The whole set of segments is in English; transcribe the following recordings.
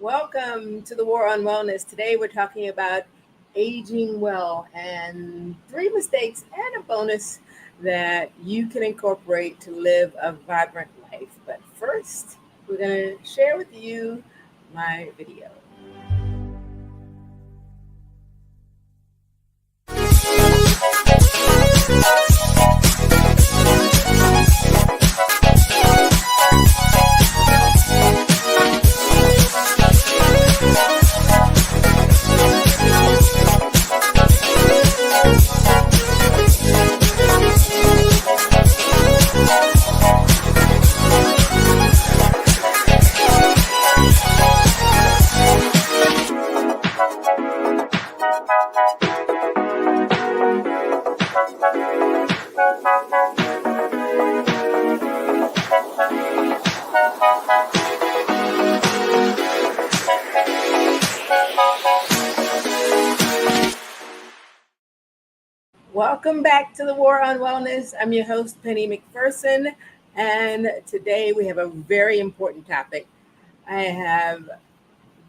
Welcome to the War on Wellness. Today we're talking about aging well and three mistakes and a bonus that you can incorporate to live a vibrant life. But first, we're going to share with you my video. Welcome back to the War on Wellness. I'm your host, Penny McPherson, and today we have a very important topic. I have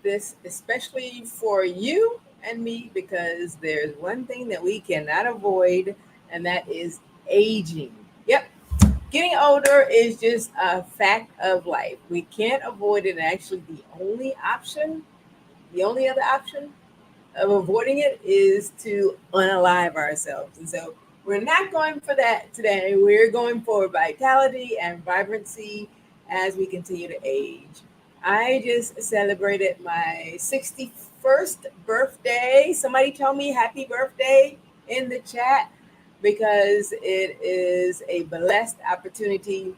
this especially for you and me because there's one thing that we cannot avoid, and that is aging. Yep, getting older is just a fact of life. We can't avoid it. And actually, the only other option of avoiding it is to unalive ourselves. And so we're not going for that today. We're going for vitality and vibrancy as we continue to age. I just celebrated my 61st birthday. Somebody tell me happy birthday in the chat because it is a blessed opportunity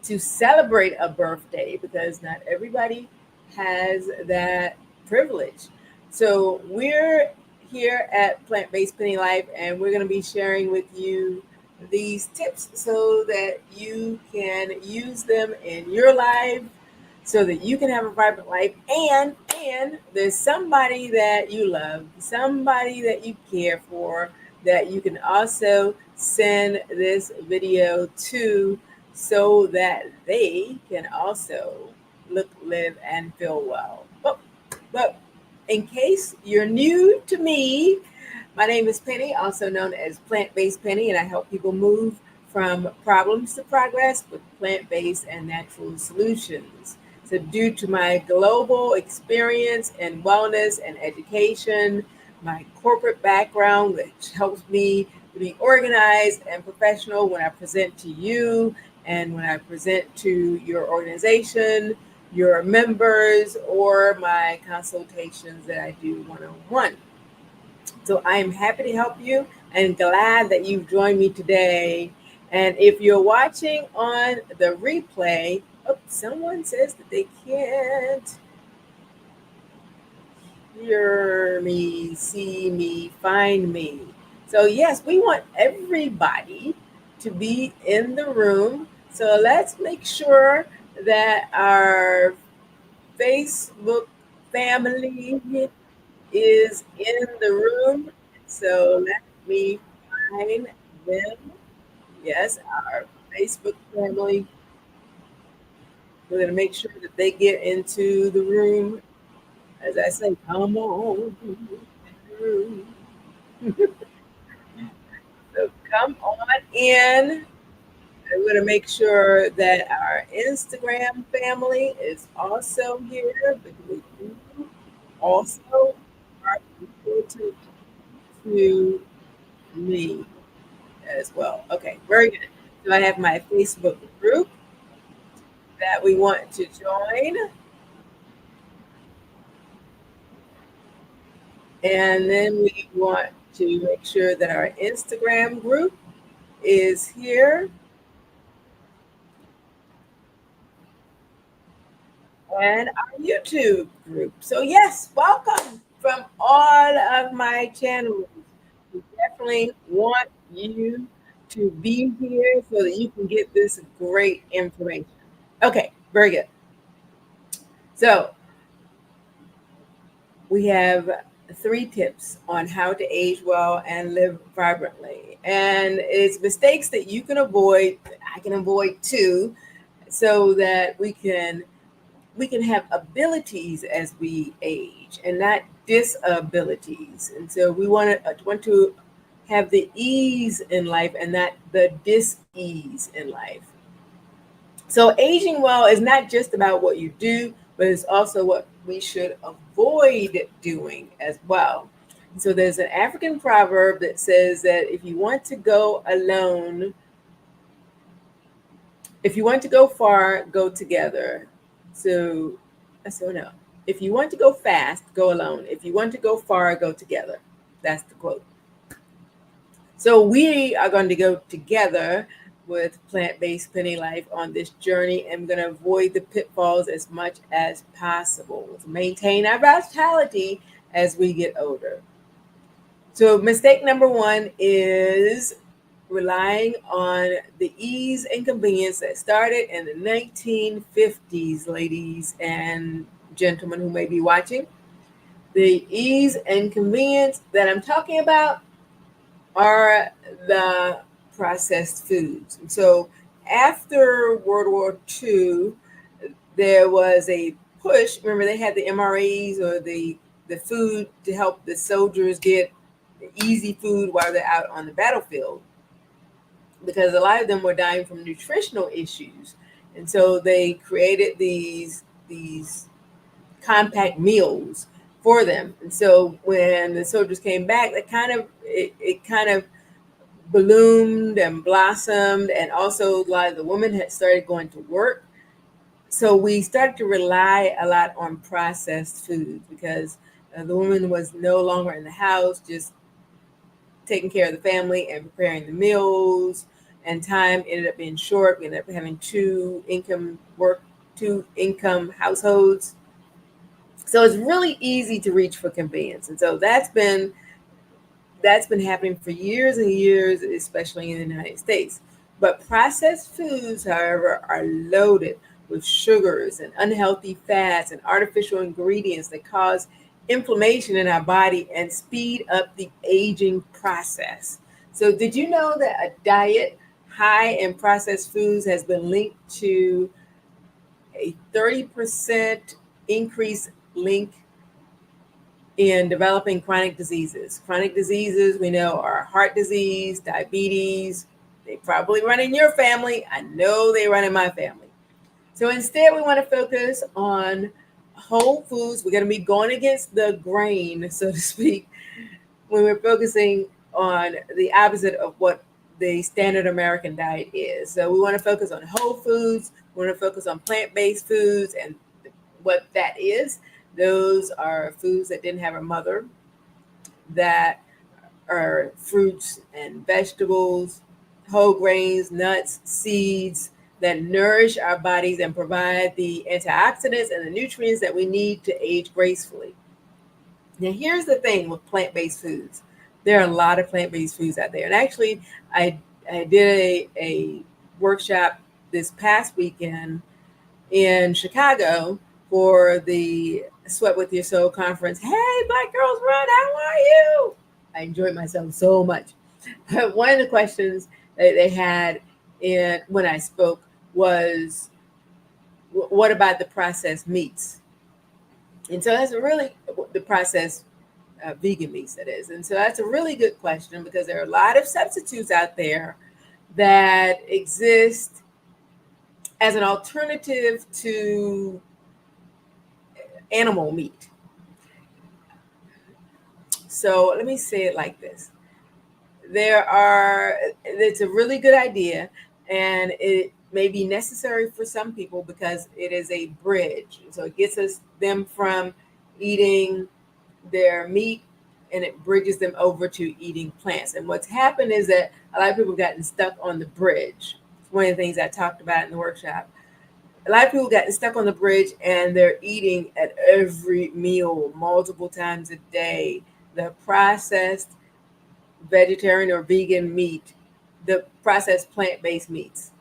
to celebrate a birthday because not everybody has that privilege. So we're here at Plant Based Penny Life, and we're going to be sharing with you these tips so that you can use them in your life so that you can have a vibrant life and there's somebody that you love, somebody that you care for that you can also send this video to so that they can also look, live, and feel well. But in case you're new to me, my name is Penny, also known as Plant Based Penny, and I help people move from problems to progress with plant-based and natural solutions. So due to my global experience in wellness and education, my corporate background, which helps me to be organized and professional when I present to you and when I present to your organization, your members, or my consultations that I do one-on-one. So I am happy to help you and glad that you've joined me today. And if you're watching on the replay, someone says that they can't hear me, see me, find me. So yes, we want everybody to be in the room. So let's make sure that our Facebook family is in the room. So let me find them. Yes, our Facebook family. We're going to make sure that they get into the room. As I say, come on in the room. So come on in. I'm going to make sure that our Instagram family is also here because you also are important to me as well. Okay, very good. So I have my Facebook group that we want to join. And then we want to make sure that our Instagram group is here. And our YouTube group. So yes, welcome from all of my channels. We definitely want you to be here so that you can get this great information. Okay, very good. So we have three tips on how to age well and live vibrantly. And it's mistakes that you can avoid, I can avoid too, so that we can we can have abilities as we age and not disabilities. And so we want to have the ease in life and not the dis-ease in life. So aging well is not just about what you do, but it's also what we should avoid doing as well. So there's an African proverb that says that if you want to go far, go together. So no. If you want to go fast, go alone. If you want to go far, go together. That's the quote. So we are going to go together with Plant-Based Penny Life on this journey, and we're going to avoid the pitfalls as much as possible to maintain our vitality as we get older. So mistake number one is relying on the ease and convenience that started in the 1950s, ladies and gentlemen who may be watching. The ease and convenience that I'm talking about are the processed foods. So after World War II, there was a push. Remember, they had the MREs, or the food to help the soldiers get easy food while they're out on the battlefield, because a lot of them were dying from nutritional issues. And so they created these compact meals for them. And so when the soldiers came back, it kind of bloomed and blossomed, and also a lot of the women had started going to work. So we started to rely a lot on processed foods, because the woman was no longer in the house just taking care of the family and preparing the meals, and time ended up being short. We ended up having two income households. So it's really easy to reach for convenience. And so that's been happening for years and years, especially in the United States. But processed foods, however, are loaded with sugars and unhealthy fats and artificial ingredients that cause inflammation in our body and speed up the aging process. So did you know that a diet high in processed foods has been linked to a 30% increase in developing chronic diseases? Chronic diseases, we know, are heart disease, diabetes. They probably run in your family. I know they run in my family. So instead, we want to focus on whole foods. We're going to be going against the grain, so to speak, when we're focusing on the opposite of what the standard American diet is. So we want to focus on whole foods. We want to focus on plant-based foods, and what that is. Those are foods that didn't have a mother, that are fruits and vegetables, whole grains, nuts, seeds, that nourish our bodies and provide the antioxidants and the nutrients that we need to age gracefully. Now, here's the thing with plant-based foods. There are a lot of plant-based foods out there. And actually, I did a workshop this past weekend in Chicago for the Sweat with Your Soul conference. Hey, Black Girls Run, how are you? I enjoyed myself so much. But one of the questions that they had when I spoke was, what about the processed meats? And so that's really the processed vegan meats, that is. And so that's a really good question, because there are a lot of substitutes out there that exist as an alternative to animal meat. So let me say it like this. It's a really good idea, and it may be necessary for some people because it is a bridge. So it gets them from eating their meat, and it bridges them over to eating plants. And what's happened is that a lot of people have gotten stuck on the bridge. One of the things I talked about in the workshop. A lot of people got stuck on the bridge, and they're eating at every meal multiple times a day the processed vegetarian or vegan meat, the processed plant-based meats.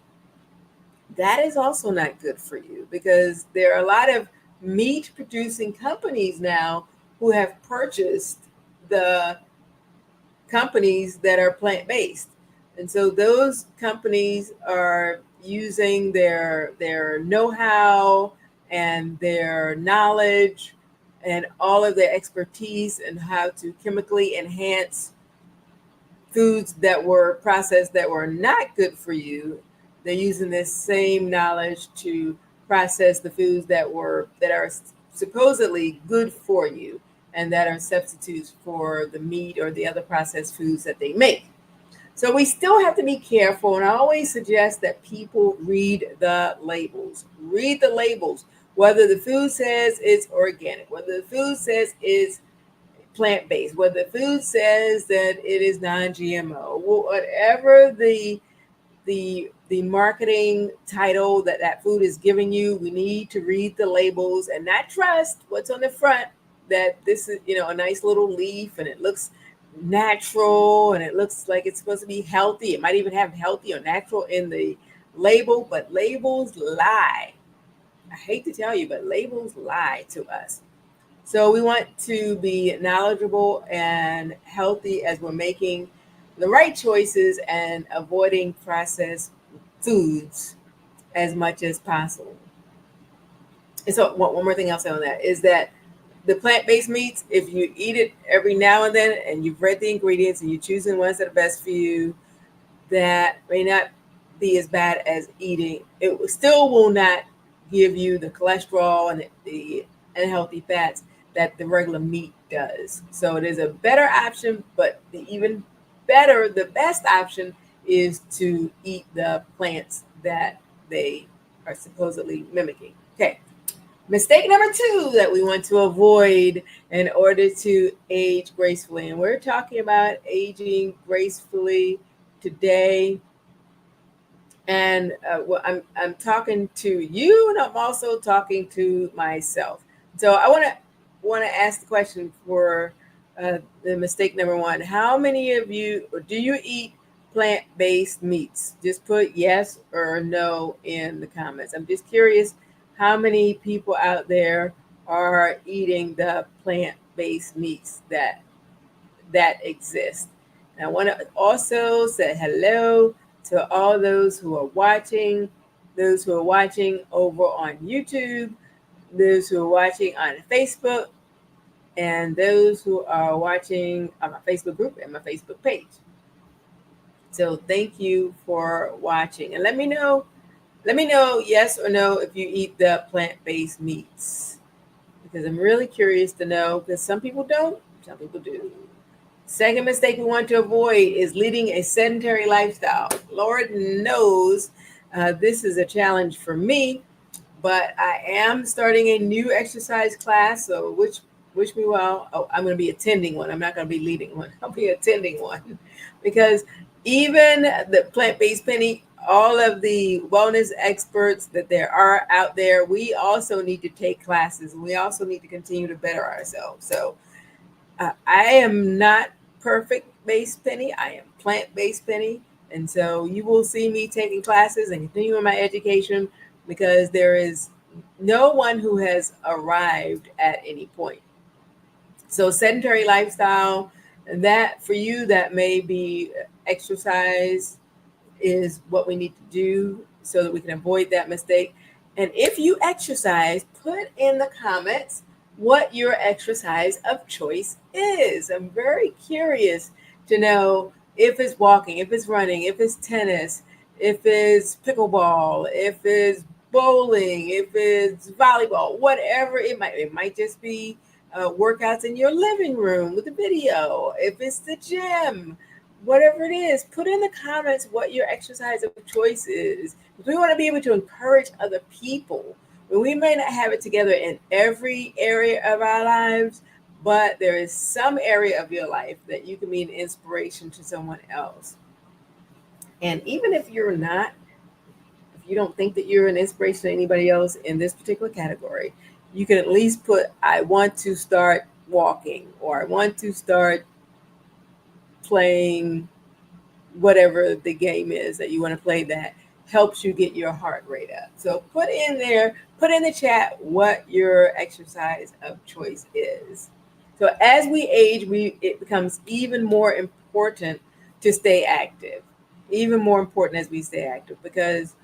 That is also not good for you, because there are a lot of meat producing companies now who have purchased the companies that are plant-based. And so those companies are using their know-how and their knowledge and all of their expertise and how to chemically enhance foods that were processed that were not good for you. They're using this same knowledge to process the foods that are supposedly good for you and that are substitutes for the meat or the other processed foods that they make. So we still have to be careful, and I always suggest that people read the labels. Read the labels, whether the food says it's organic, whether the food says it's plant-based, whether the food says that it is non-GMO, whatever the marketing title that that food is giving you, we need to read the labels and not trust what's on the front, that this is, a nice little leaf and it looks natural and it looks like it's supposed to be healthy. It might even have healthy or natural in the label, but labels lie. I hate to tell you, but labels lie to us. So we want to be knowledgeable and healthy as we're making the right choices and avoiding processed foods as much as possible. And so one more thing I'll say on that is that the plant-based meats, if you eat it every now and then and you've read the ingredients and you're choosing ones that are best for you, that may not be as bad as eating. It still will not give you the cholesterol and the unhealthy fats that the regular meat does. So it is a better option, but the best option is to eat the plants that they are supposedly mimicking. Okay. Mistake number 2 that we want to avoid in order to age gracefully. And we're talking about aging gracefully today. And I'm talking to you, and I'm also talking to myself. So I want to ask the question for the mistake number 1. How many of you, or do you eat plant-based meats? Just put yes or no in the comments. I'm just curious how many people out there are eating the plant-based meats that exist. And I want to also say hello to all those who are watching over on YouTube, those who are watching on Facebook, and those who are watching on my Facebook group and my Facebook page. So thank you for watching, and let me know yes or no if you eat the plant-based meats, because I'm really curious to know, because some people don't, some people do. Second mistake we want to avoid is leading a sedentary lifestyle. Lord knows this is a challenge for me, but I am starting a new exercise class, so wish me well. Oh, I'm going to be attending one. I'm not going to be leading one. I'll be attending one, because even the plant-based Penny, all of the wellness experts that there are out there, we also need to take classes, and we also need to continue to better ourselves. So I am not perfect-based Penny. I am plant-based Penny. And so you will see me taking classes and continuing my education, because there is no one who has arrived at any point. So sedentary lifestyle, that for you, that may be exercise is what we need to do so that we can avoid that mistake. And if you exercise, put in the comments what your exercise of choice is. I'm very curious to know if it's walking, if it's running, if it's tennis, if it's pickleball, if it's bowling, if it's volleyball, whatever it might just be workouts in your living room with a video. If it's the gym, whatever it is, put in the comments what your exercise of choice is. We want to be able to encourage other people. We may not have it together in every area of our lives, but there is some area of your life that you can be an inspiration to someone else. And even if you don't think that you're an inspiration to anybody else in this particular category, you can at least put, I want to start walking, or I want to start playing whatever the game is that you want to play that helps you get your heart rate up. So put in the chat what your exercise of choice is. So as we age, it becomes even more important to stay active, even more important as we stay active, because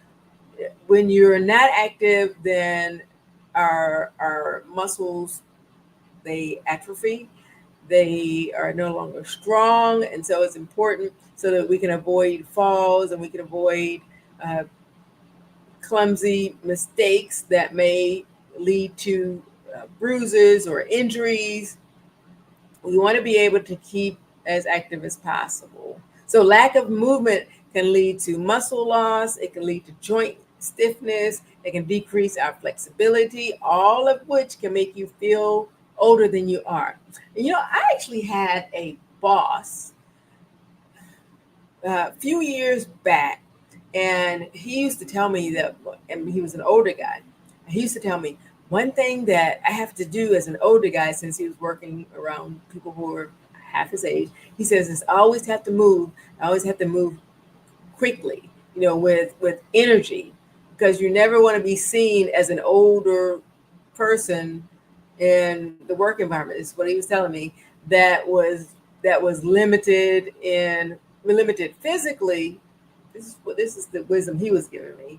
when you're not active, then our muscles, they atrophy, they are no longer strong, and so it's important so that we can avoid falls and we can avoid uh, clumsy mistakes that may lead to bruises or injuries. We want to be able to keep as active as possible. So, lack of movement can lead to muscle loss, it can lead to joint stiffness, it can decrease our flexibility, all of which can make you feel older than you are. And I actually had a boss a few years back, and he used to tell me that, and he was an older guy. He used to tell me one thing that I have to do as an older guy, since he was working around people who were half his age. He says, is I always have to move. I always have to move quickly, with energy, because you never want to be seen as an older person in the work environment. Is what he was telling me. That was limited physically. This is the wisdom he was giving me.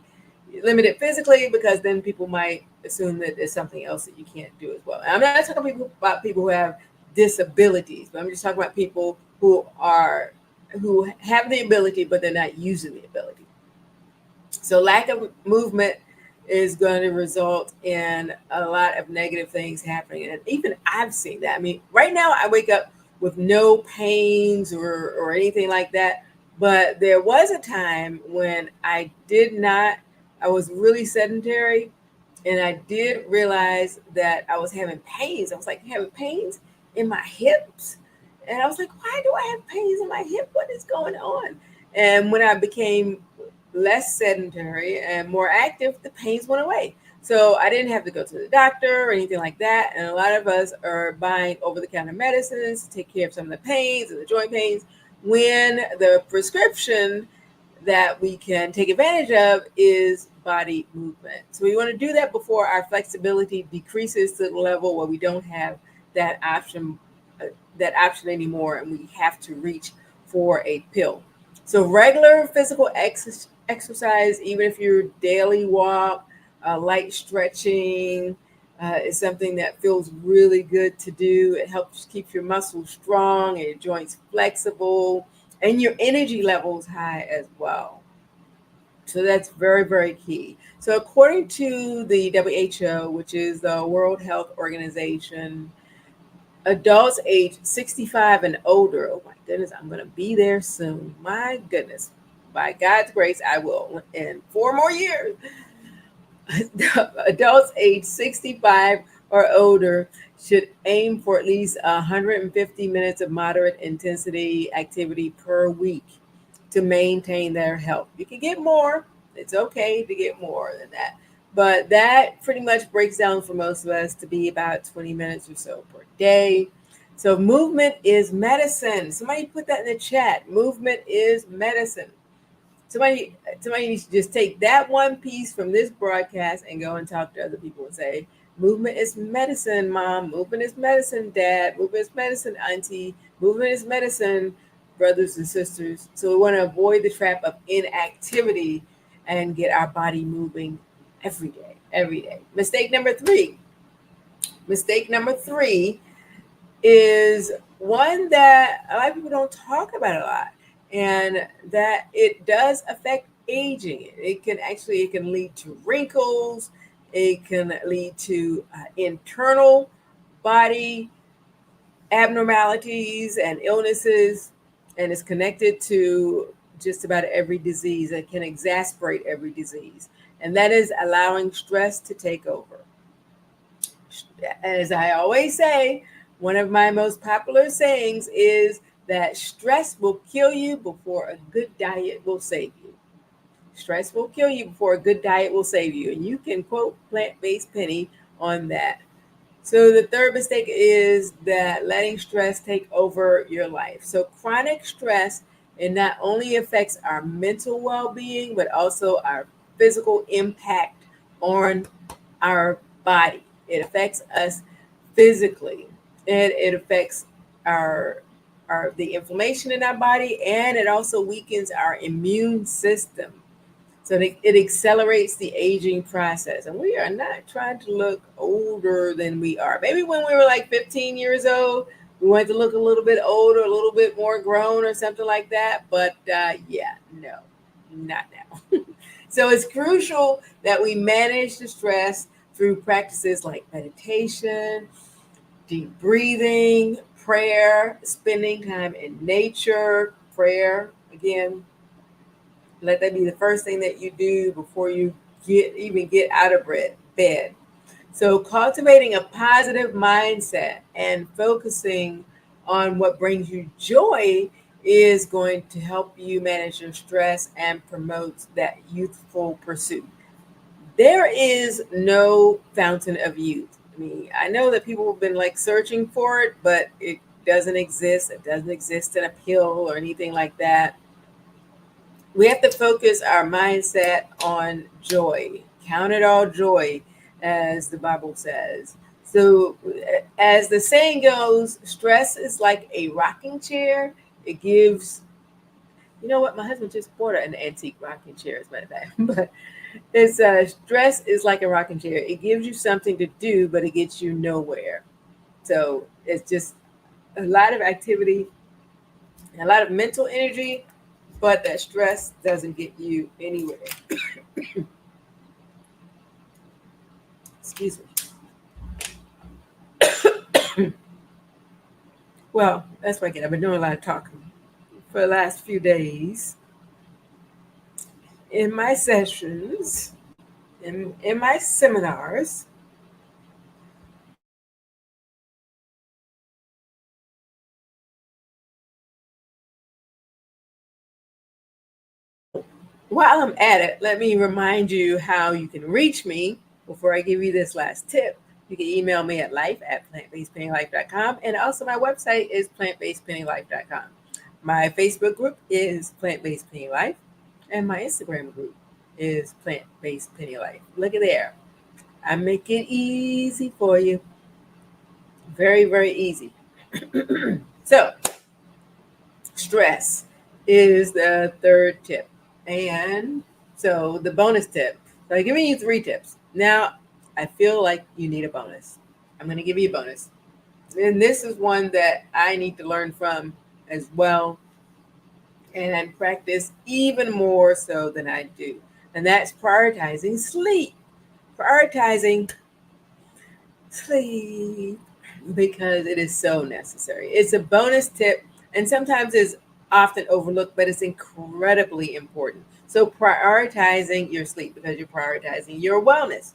Limited physically, because then people might assume that there's something else that you can't do as well. And I'm not talking about people who have disabilities, but I'm just talking about people who have the ability but they're not using the ability. So lack of movement is going to result in a lot of negative things happening. And even I've seen that. I mean, right now I wake up with no pains or anything like that. But there was a time when I was really sedentary, and I did realize that I was having pains. I was like having pains in my hips. And I was like, why do I have pains in my hip? What is going on? And when I became less sedentary and more active, the pains went away. So I didn't have to go to the doctor or anything like that. And a lot of us are buying over the counter medicines to take care of some of the pains and the joint pains, when the prescription that we can take advantage of is body movement. So we want to do that before our flexibility decreases to the level where we don't have that option anymore, and we have to reach for a pill. So regular physical exercise, even if you're daily walk, light stretching, is something that feels really good to do. It helps keep your muscles strong and your joints flexible and your energy levels high as well. So that's very, very key. So according to the WHO, which is the World Health Organization, adults age 65 and older, oh my goodness, I'm going to be there soon. My goodness, by God's grace, I will in 4 more years. Adults age 65 or older should aim for at least 150 minutes of moderate intensity activity per week to maintain their health. You can get more. It's okay to get more than that. But that pretty much breaks down for most of us to be about 20 minutes or so per day. So movement is medicine. Somebody put that in the chat. Movement is medicine. Somebody needs to just take that one piece from this broadcast and go and talk to other people and say, movement is medicine, mom. Movement is medicine, dad. Movement is medicine, auntie. Movement is medicine, brothers and sisters. So we want to avoid the trap of inactivity and get our body moving every day, every day. Mistake number three is one that a lot of people don't talk about a lot, and that it does affect aging. It can lead to wrinkles. It can lead to internal body abnormalities and illnesses, and it's connected to just about every disease. It can exacerbate every disease, and that is allowing stress to take over. As I always say, one of my most popular sayings is that stress will kill you before a good diet will save you. Stress will kill you before a good diet will save you. And you can quote Plant Based Penny on that. So the third mistake is that letting stress take over your life. So chronic stress, it not only affects our mental well-being, but also our physical impact on our body. It affects us physically, and it affects our the inflammation in our body, and it also weakens our immune system. So it accelerates the aging process. And we are not trying to look older than we are. Maybe when we were like 15 years old, we wanted to look a little bit older, a little bit more grown or something like that. But yeah, no, not now. So it's crucial that we manage the stress through practices like meditation, deep breathing, prayer, spending time in nature, prayer. Again, let that be the first thing that you do before you get out of bed. So cultivating a positive mindset and focusing on what brings you joy is going to help you manage your stress and promote that youthful pursuit. There is no fountain of youth. I mean, I know that people have been like searching for it, but it doesn't exist. It doesn't exist in a pill or anything like that. We have to focus our mindset on joy. Count it all joy, as the Bible says. So, as the saying goes, stress is like a rocking chair. It gives, you know what? My husband just bought an antique rocking chair, as a matter of fact. But it's stress is like a rocking chair. It gives you something to do, but it gets you nowhere. So, it's just a lot of activity, a lot of mental energy, but that stress doesn't get you anywhere. Excuse me. Well, that's what I get. I've been doing a lot of talking for the last few days in my sessions, in my seminars. While I'm at it, let me remind you how you can reach me before I give you this last tip. You can email me at life@plantbasedpennylife.com. And also, my website is plantbasedpennylife.com. My Facebook group is Plant Based Penny Life. And my Instagram group is Plant Based Penny Life. Look at there. I make it easy for you. Very, very easy. So, stress is the third tip. And so the bonus tip. So I'm giving you three tips. Now I feel like you need a bonus. I'm going to give you a bonus. And this is one that I need to learn from as well and practice even more so than I do. And that's prioritizing sleep. Prioritizing sleep because it is so necessary. It's a bonus tip and sometimes is often overlooked, but it's incredibly important. So prioritizing your sleep because you're prioritizing your wellness.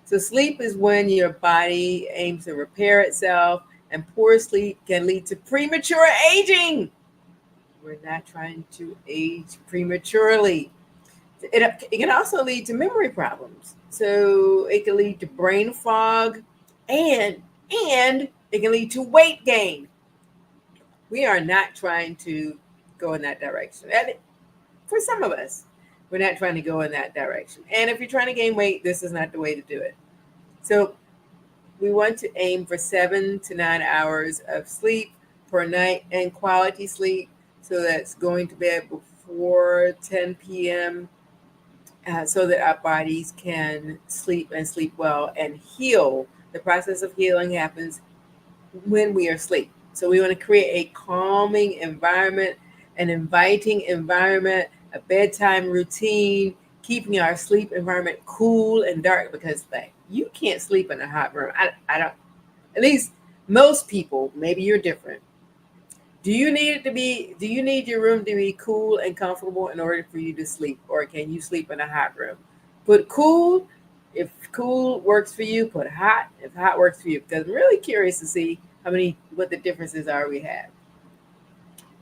So sleep is when your body aims to repair itself, and poor sleep can lead to premature aging. We're not trying to age prematurely. It can also lead to memory problems. So it can lead to brain fog and and it can lead to weight gain. We are not trying to go in that direction. And for some of us, we're not trying to go in that direction. And if you're trying to gain weight, this is not the way to do it. So we want to aim for 7 to 9 hours of sleep per night and quality sleep. So that's going to bed before 10 p.m. So that our bodies can sleep and sleep well and heal. The process of healing happens when we are asleep. So we want to create a calming environment, an inviting environment, a bedtime routine, keeping our sleep environment cool and dark because like you can't sleep in a hot room. I don't, at least most people, maybe you're different. Do you need your room to be cool and comfortable in order for you to sleep? Or can you sleep in a hot room? Put cool. If cool works for you, put hot. If hot works for you, because I'm really curious to see what the differences are we have.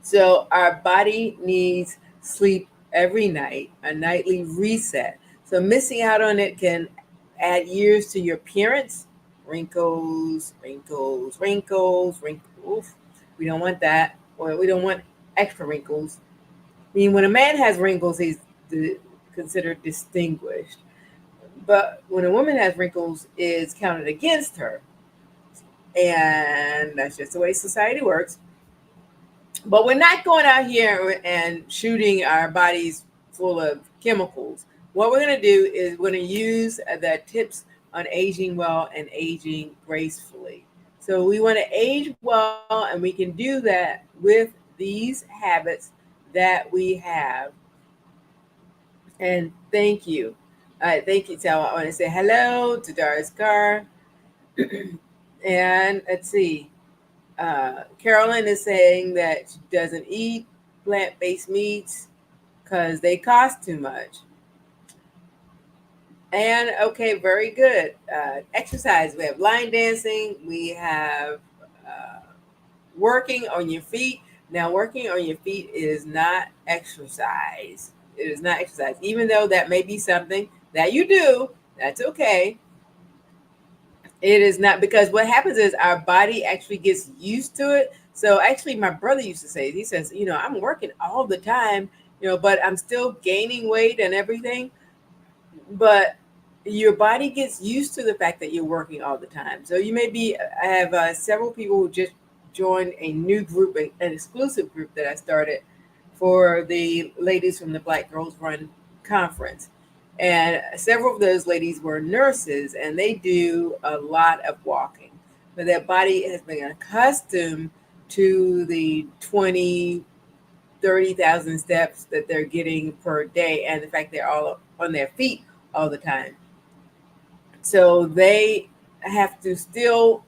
So our body needs sleep every night, a nightly reset. So missing out on it can add years to your appearance. Wrinkles, wrinkles, wrinkles, wrinkles. We don't want that. Or we don't want extra wrinkles. I mean, when a man has wrinkles, he's considered distinguished. But when a woman has wrinkles, it's counted against her. And that's just the way society works. But we're not going out here and shooting our bodies full of chemicals. what we're going to do is we're going to use the tips on aging well and aging gracefully. So we want to age well, and we can do that with these habits that we have. And thank you. Thank you. So I want to say hello to Doris Carr. And let's see. Carolyn is saying that she doesn't eat plant-based meats because they cost too much. And okay, very good. Exercise. We have line dancing. We have working on your feet. Now, working on your feet is not exercise. It is not exercise. Even though that may be something that you do, that's okay. It is not, because what happens is our body actually gets used to it. So actually, my brother used to say, he says, I'm working all the time, but I'm still gaining weight and everything. But your body gets used to the fact that you're working all the time. So you may be, I have several people who just joined a new group, an exclusive group that I started for the ladies from the Black Girls Run conference. And several of those ladies were nurses, and they do a lot of walking. But their body has been accustomed to the 20, 30,000 steps that they're getting per day, and the fact they're all on their feet all the time. So they have to still,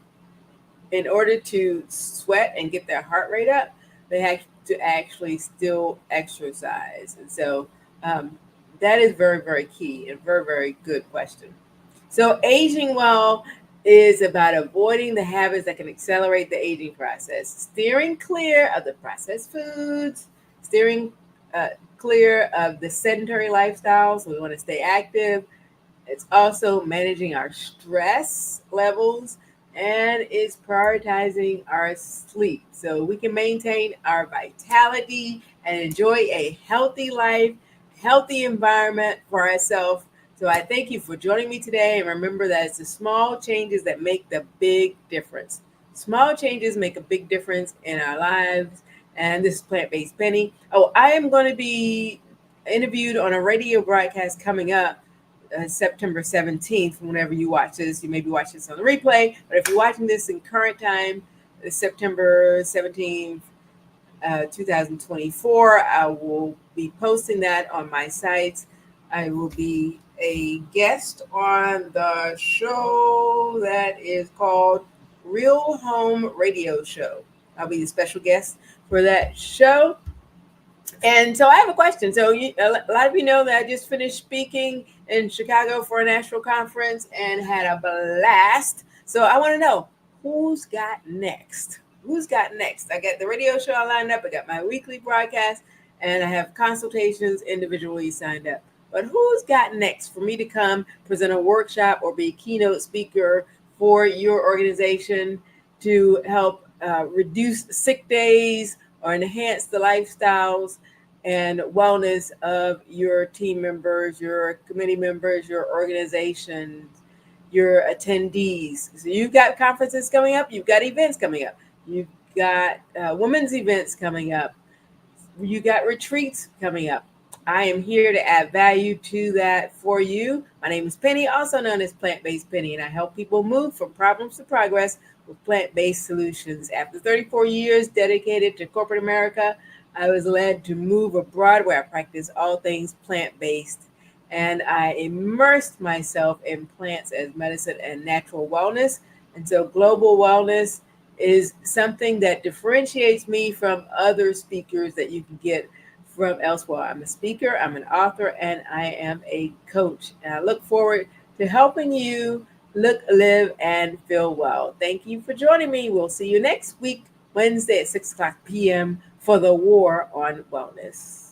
in order to sweat and get their heart rate up, they have to actually still exercise. And so that is very, very key and very, very good question. So aging well is about avoiding the habits that can accelerate the aging process, steering clear of the processed foods, steering clear of the sedentary lifestyle. So we want to stay active. It's also managing our stress levels, and it's prioritizing our sleep so we can maintain our vitality and enjoy a healthy life, healthy environment for ourselves. So I thank you for joining me today. And remember that it's the small changes that make the big difference. Small changes make a big difference in our lives. And this is Plant-Based Penny. Oh, I am going to be interviewed on a radio broadcast coming up September 17th. Whenever you watch this, you may be watching this on the replay, but if you're watching this in current time, September 17th, 2024, I will be posting that on my site. I will be a guest on the show that is called Real Home Radio Show. I'll be the special guest for that show. And so I have a question. So a lot of you know that I just finished speaking in Chicago for a national conference and had a blast. So I want to know, who's got next? Who's got next? I got the radio show lined up. I got my weekly broadcast, and I have consultations individually signed up. But who's got next for me to come present a workshop or be a keynote speaker for your organization to help reduce sick days or enhance the lifestyles and wellness of your team members, your committee members, your organizations, your attendees? So you've got conferences coming up, you've got events coming up, you've got women's events coming up, you got retreats coming up. I am here to add value to that for you. My name is Penny, also known as Plant-Based Penny, and I help people move from problems to progress with plant-based solutions. After 34 years dedicated to corporate America, I was led to move abroad where I practice all things plant-based, and I immersed myself in plants as medicine and natural wellness. And so global wellness is something that differentiates me from other speakers that you can get from elsewhere. I'm a speaker, I'm an author, and I am a coach. And I look forward to helping you look, live, and feel well. Thank you for joining me. We'll see you next week, Wednesday at 6 o'clock p.m. for the War on Wellness.